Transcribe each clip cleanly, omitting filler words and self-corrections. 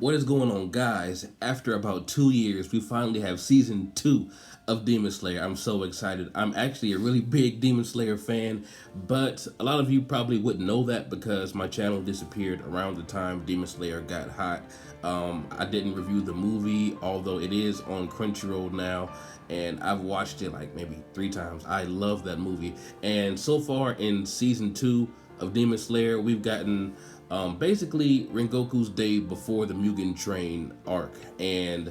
What is going on, guys? After about 2 years, we finally have season 2 of Demon Slayer. I'm so excited. I'm actually a really big Demon Slayer fan, but a lot of you probably wouldn't know that because my channel disappeared around the time Demon Slayer got hot. I didn't review the movie, although it is on Crunchyroll now, and I've watched it like maybe 3 times. I love that movie. And so far in season 2 of Demon Slayer, we've gotten basically Rengoku's day before the Mugen Train arc. And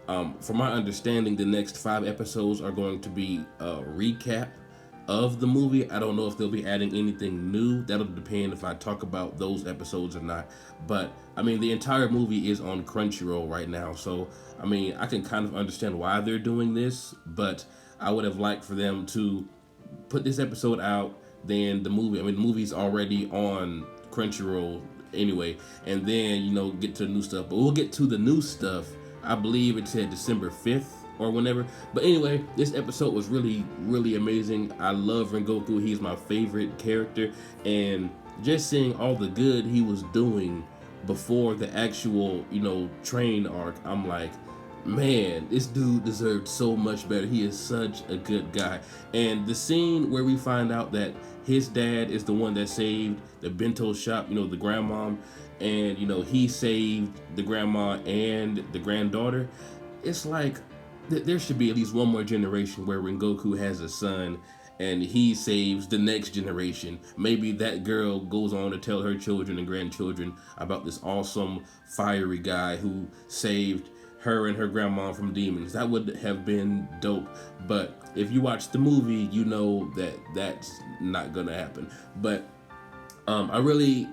from my understanding, the next 5 episodes are going to be a recap of the movie. I don't know if they'll be adding anything new. That'll depend if I talk about those episodes or not. But I mean, the entire movie is on Crunchyroll right now, so I mean, I can kind of understand why they're doing this, but I would have liked for them to put this episode out, then the movie. I mean, the movie's already on Crunchyroll anyway, and then get to the new stuff. But we'll get to the new stuff. I believe it said December 5th or whenever. But anyway, this episode was really amazing. I love Rengoku. He's my favorite character, and just seeing all the good he was doing before the actual train arc, I'm like, man, this dude deserved so much better. He is such a good guy. And the scene where we find out that his dad is the one that saved the bento shop, the grandmom, and he saved the grandma and the granddaughter. It's like there should be at least one more generation where Rengoku has a son and he saves the next generation. Maybe that girl goes on to tell her children and grandchildren about this awesome fiery guy who saved her and her grandma from demons. That would have been dope. But if you watch the movie, you know that that's not gonna happen. But I really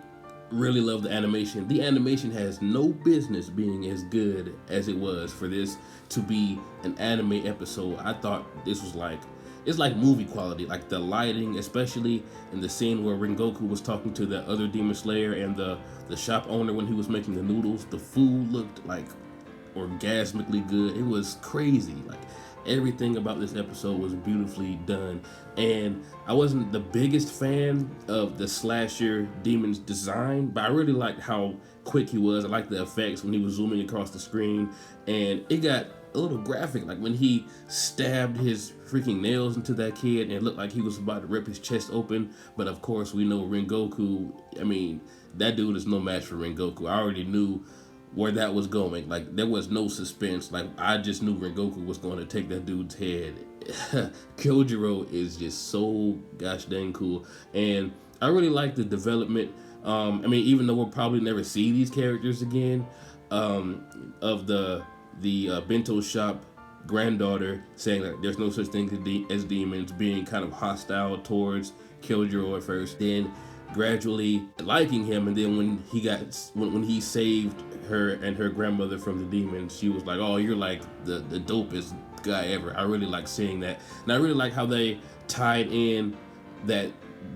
love the animation. The animation has no business being as good as it was for this to be an anime episode. I thought this was it's like movie quality, like the lighting, especially in the scene where Rengoku was talking to the other Demon Slayer and the shop owner when he was making the noodles. The food looked like orgasmically good. It was crazy. Like, everything about this episode was beautifully done. And I wasn't the biggest fan of the slasher demon's design, but I really liked how quick he was. I liked the effects when he was zooming across the screen, and it got a little graphic, like when he stabbed his freaking nails into that kid and it looked like he was about to rip his chest open. But of course we know Rengoku, I mean, that dude is no match for Rengoku. I already knew where that was going. Like, there was no suspense. Like, I just knew Rengoku was going to take that dude's head. Kyojuro is just so gosh dang cool, and I really like the development. I mean, even though we'll probably never see these characters again, of the bento shop granddaughter saying that there's no such thing as demons, being kind of hostile towards Kyojuro at first, then gradually liking him, and then when he saved her and her grandmother from the demons, she was like, oh, you're like the dopest guy ever. I really like seeing that, and I really like how they tied in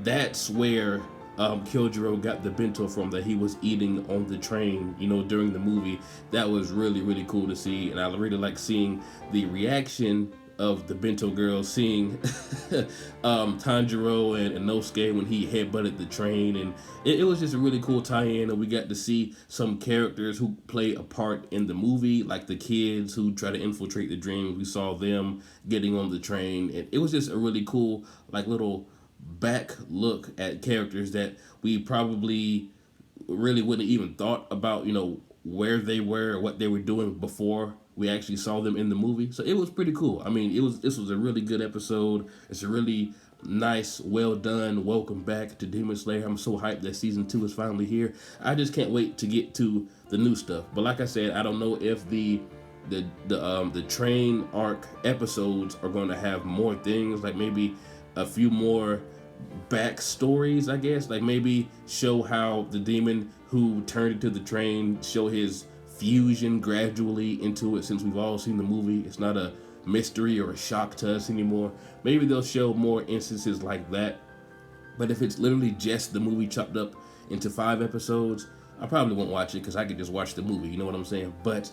that's where Kyojuro got the bento from that he was eating on the train, during the movie. That was really cool to see, and I really like seeing the reaction of the bento girls seeing Tanjiro and Inosuke when he headbutted the train, and it was just a really cool tie-in. And we got to see some characters who play a part in the movie, like the kids who try to infiltrate the dreams. We saw them getting on the train, and it was just a really cool, like, little back look at characters that we probably really wouldn't have even thought about, where they were or what they were doing before we actually saw them in the movie. So it was pretty cool. I mean, this was a really good episode. It's a really nice, well done welcome back to Demon Slayer. I'm so hyped that season 2 is finally here. I just can't wait to get to the new stuff. But like I said, I don't know if the train arc episodes are going to have more things, like maybe a few more backstories, I guess, like maybe show how the demon who turned into the train, show his fusion gradually into it, since we've all seen the movie. It's not a mystery or a shock to us anymore. Maybe they'll show more instances like that. But if it's literally just the movie chopped up into 5 episodes, I probably won't watch it because I could just watch the movie, you know what I'm saying? But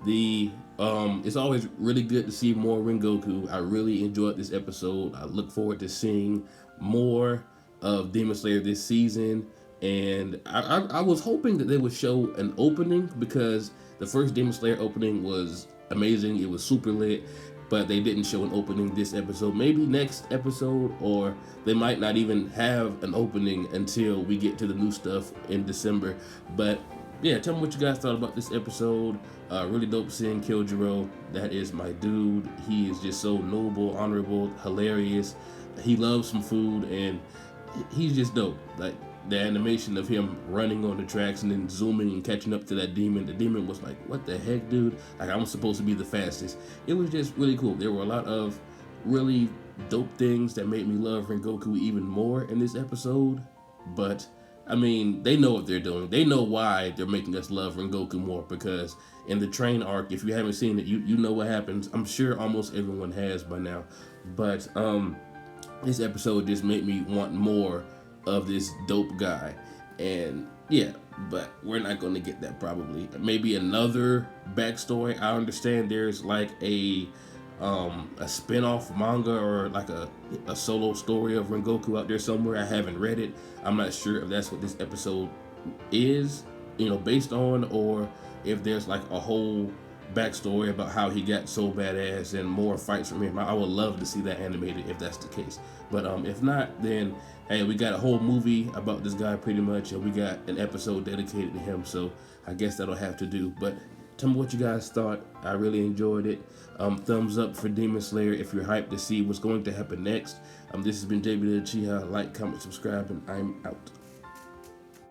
it's always really good to see more Rengoku. I really enjoyed this episode. I look forward to seeing more of Demon Slayer this season. And I was hoping that they would show an opening because the first Demon Slayer opening was amazing. It was super lit, but they didn't show an opening this episode. Maybe next episode, or they might not even have an opening until we get to the new stuff in December. But yeah, tell me what you guys thought about this episode. Really dope seeing Kyojuro. That is my dude. He is just so noble, honorable, hilarious. He loves some food, and he's just dope. Like the animation of him running on the tracks and then zooming and catching up to that demon. The demon was like, "What the heck, dude? Like I'm supposed to be the fastest." It was just really cool. There were a lot of really dope things that made me love Rengoku even more in this episode. But I mean, they know what they're doing. They know why they're making us love Rengoku more, because in the train arc, if you haven't seen it, you know what happens. I'm sure almost everyone has by now. But this episode just made me want more of this dope guy. And yeah, but we're not going to get that probably. Maybe another backstory. I understand there's like a spin-off manga or like a solo story of Rengoku out there somewhere. I haven't read it. I'm not sure if that's what this episode is, based on, or if there's like a whole backstory about how he got so badass and more fights from him. I would love to see that animated if that's the case. But if not, then hey, we got a whole movie about this guy pretty much, and we got an episode dedicated to him, so I guess that'll have to do. But tell me what you guys thought. I really enjoyed it. Thumbs up for Demon Slayer if you're hyped to see what's going to happen next. This has been jbDAuchiha. Like, comment, subscribe, and I'm out.